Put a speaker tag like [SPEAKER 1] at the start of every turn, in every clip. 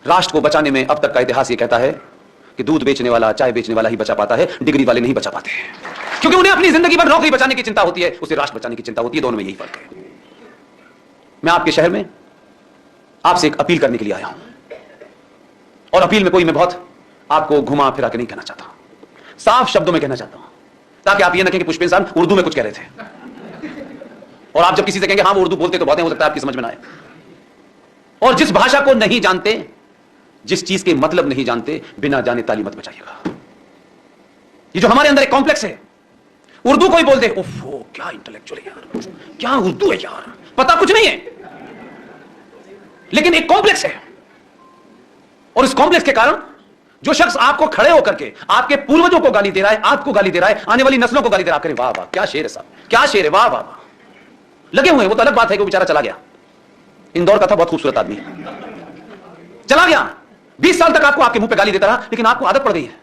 [SPEAKER 1] राष्ट्र को बचाने में अब तक का इतिहास ये कहता है कि दूध बेचने वाला, चाय बेचने वाला ही बचा पाता है, डिग्री वाले नहीं बचा पाते, क्योंकि उन्हें अपनी जिंदगी भर नौकरी बचाने की चिंता होती है, उसे राष्ट्र बचाने की चिंता होती है। दोनों में यही फर्क है। मैं आपके शहर में आपसे एक अपील करने के लिए आया हूं, और अपील में कोई मैं बहुत आपको घुमा फिरा के नहीं कहना चाहता, साफ शब्दों में कहना चाहता हूं, ताकि आप ये न कहें कि पुष्पेंद्र साहब उर्दू में कुछ कह रहे थे, और आप जब किसी से कहेंगे हाँ वो उर्दू बोलते तो बहुत है, हो सकता है आपकी समझ में ना आए। और जिस भाषा को नहीं जानते, जिस चीज के मतलब नहीं जानते, बिना जाने ताली मत बचाइएगा। ये जो हमारे अंदर एक कॉम्प्लेक्स है, उर्दू कोई बोल दे, ओफो क्या इंटेलेक्चुअल है यार, क्या उर्दू है यार, पता कुछ नहीं है, लेकिन एक कॉम्प्लेक्स है। और इस कॉम्प्लेक्स के कारण जो शख्स आपको खड़े होकर के आपके पूर्वजों को गाली दे रहा है, आपको गाली दे रहा है, आने वाली नस्लों को गाली दे रहा है, वाह वाह क्या शेर है साहब, क्या शेर है, वाह वाह वाह, लगे हुए हैं। वो तो अलग बात है कि वो बेचारा चला गया, इंदौर का था, बहुत खूबसूरत आदमी, चला गया, 20 साल तक आपको आपके मुंह पे गाली देता रहा, लेकिन आपको आदत पड़ गई है।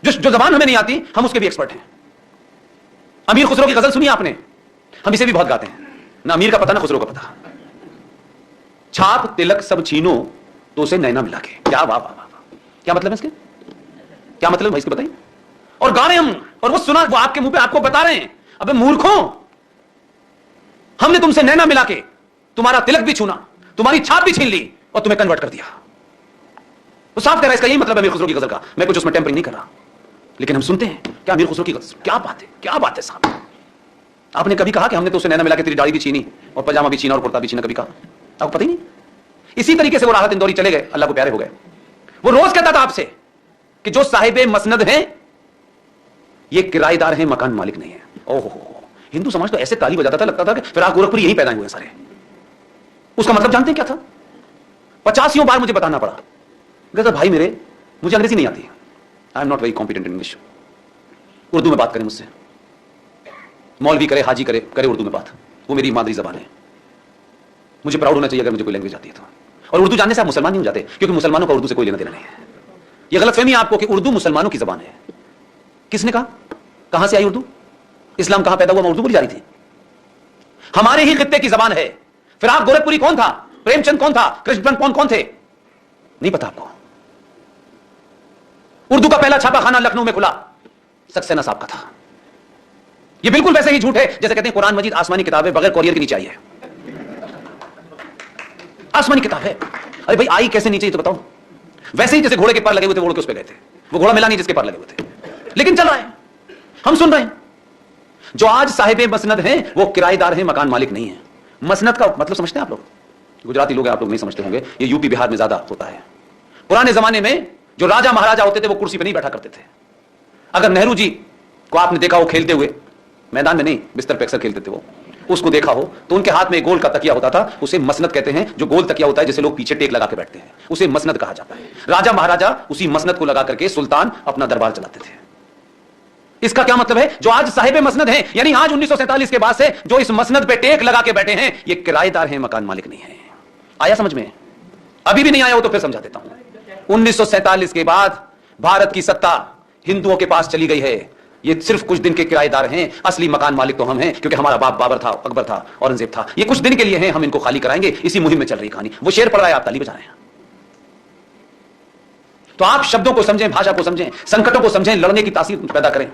[SPEAKER 1] जो जबान हमें नहीं आती, हम उसके भी एक्सपर्ट हैं। अमीर खुसरो की गजल सुनी आपने, हम इसे भी बहुत गाते हैं, ना अमीर का पता ना खुसरो का पता। छाप तिलक सब छीनो तो उसे नैना मिला के, क्या वाह वाह वाह, क्या मतलब है इसके, क्या मतलब है भाई इसके बताइए। और गा रहे हम, और वो सुना, वो आपके मुंह पे आपको बता रहे हैं, अबे मूर्खों, हमने तुमसे नैना मिला के तुम्हारा तिलक भी छूना, तुम्हारी छाप भी छीन ली और तुम्हें कन्वर्ट कर दिया। तो साफ कह रहा है, इसका यही मतलब है अमीर खुसरो की गजल का। मैं कुछ उसमें टेम्परिंग नहीं कर रहा, लेकिन हम सुनते हैं क्या अमीर खुसरो की गजल, क्या बात है, क्या बात है साहब। आपने कभी कहा कि हमने तो उसे नैना मिला के तेरी दाढ़ी भी छीनी और पजामा भी छीना और कुर्ता भी छीना, कभी कहा? आपको पता ही नहीं। इसी तरीके से वो राहत इंदौरी चले गए, अल्लाह को प्यारे हो गए। वो रोज कहता था आपसे कि जो साहिबे मसनद हैं ये किराएदार हैं, मकान मालिक नहीं है। ओहो, हिंदू समाज तो ऐसे ताली बजाता था, लगता था कि फिर गोरखपुरी यही पैदा हुए सारे। उसका मतलब जानते हैं क्या था? 50 बार मुझे बताना पड़ा, कहता भाई मेरे मुझे अंग्रेजी नहीं आती, I am not very competent in English, Urdu में बात करें मुझसे, मौलवी करे, हाजी करे, करे उर्दू में बात, वो मेरी मादरी जबान है। मुझे प्राउड होना चाहिए अगर मुझे कोई लैंग्वेज आती है तो। और उर्दू जानने से आप मुसलमान नहीं हो जाते, क्योंकि मुसलमानों का उर्दू से कोई लेना देना नहीं है। यह गलतफहमी है आपको कि उर्दू मुसलमानों की जबान है। किसने कहा? कहां से आई उर्दू? इस्लाम कहां पैदा हुआ, उर्दू बोली जा रही थी? हमारे ही खित्ते की जबान है। फिर आप गोरखपुरी कौन था, प्रेमचंद कौन था, कृष्ण कौन थे, नहीं पता आपको? उर्दू का पहला छापा खाना लखनऊ में खुला, सक्सेना साहब का था। यह बिल्कुल वैसे ही झूठ है जैसे कहते हैं कुरान मजीद आसमानी किताब है, बगैर कोरियर के नीचे आई है। आसमानी किताब है। अरे भाई आई कैसे नीचे, तो बताओ। वैसे ही जैसे घोड़े के पर लगे हुए थे, वो उड़ के उस पे गए थे, वो घोड़ा मिला नहीं जिसके पर लगे हुए थे, लेकिन चल रहा है, हम सुन रहे हैं। जो आज साहिबे मसनद हैं वो किराएदार हैं, मकान मालिक नहीं है। मसनद का मतलब समझते हैं आप लोग? गुजराती लोग आप लोग नहीं समझते होंगे, ये यूपी बिहार में ज्यादा होता है। पुराने जमाने में जो राजा महाराजा होते थे वो कुर्सी पर नहीं बैठा करते थे। अगर नेहरू जी को आपने देखा हो खेलते हुए, मैदान में नहीं, बिस्तर पे अक्सर खेलते थे वो, उसको देखा हो तो उनके हाथ में एक गोल का तकिया होता था, उसे मसनद कहते हैं। जो गोल तकिया होता है जिसे लोग पीछे टेक लगा के बैठते हैं, उसे मसनद कहा जाता है। राजा महाराजा उसी मसनद को लगा करके सुल्तान अपना दरबार चलाते थे। इसका क्या मतलब है? जो आज साहिबे मसनद हैं, यानी आज 1947 के बाद से जो इस मसनद पे टेक लगा के बैठे हैं, ये किराएदार हैं, मकान मालिक नहीं है। आया समझ में? अभी भी नहीं आया हो तो फिर समझा देता हूं। 1947 के बाद भारत की सत्ता हिंदुओं के पास चली गई है। ये सिर्फ कुछ दिन के किराएदार हैं, असली मकान मालिक तो हम हैं, क्योंकि हमारा बाप बाबर था, अकबर था, औरंगजेब था। ये कुछ दिन के लिए हैं, हम इनको खाली कराएंगे। इसी मुहिम में चल रही कहानी। वो शेर पढ़ रहा है, आप ताली बजा रहे हैं। तो आप शब्दों को समझें, भाषा को समझें, संकटों को समझें, लड़ने की तासीर पैदा करें।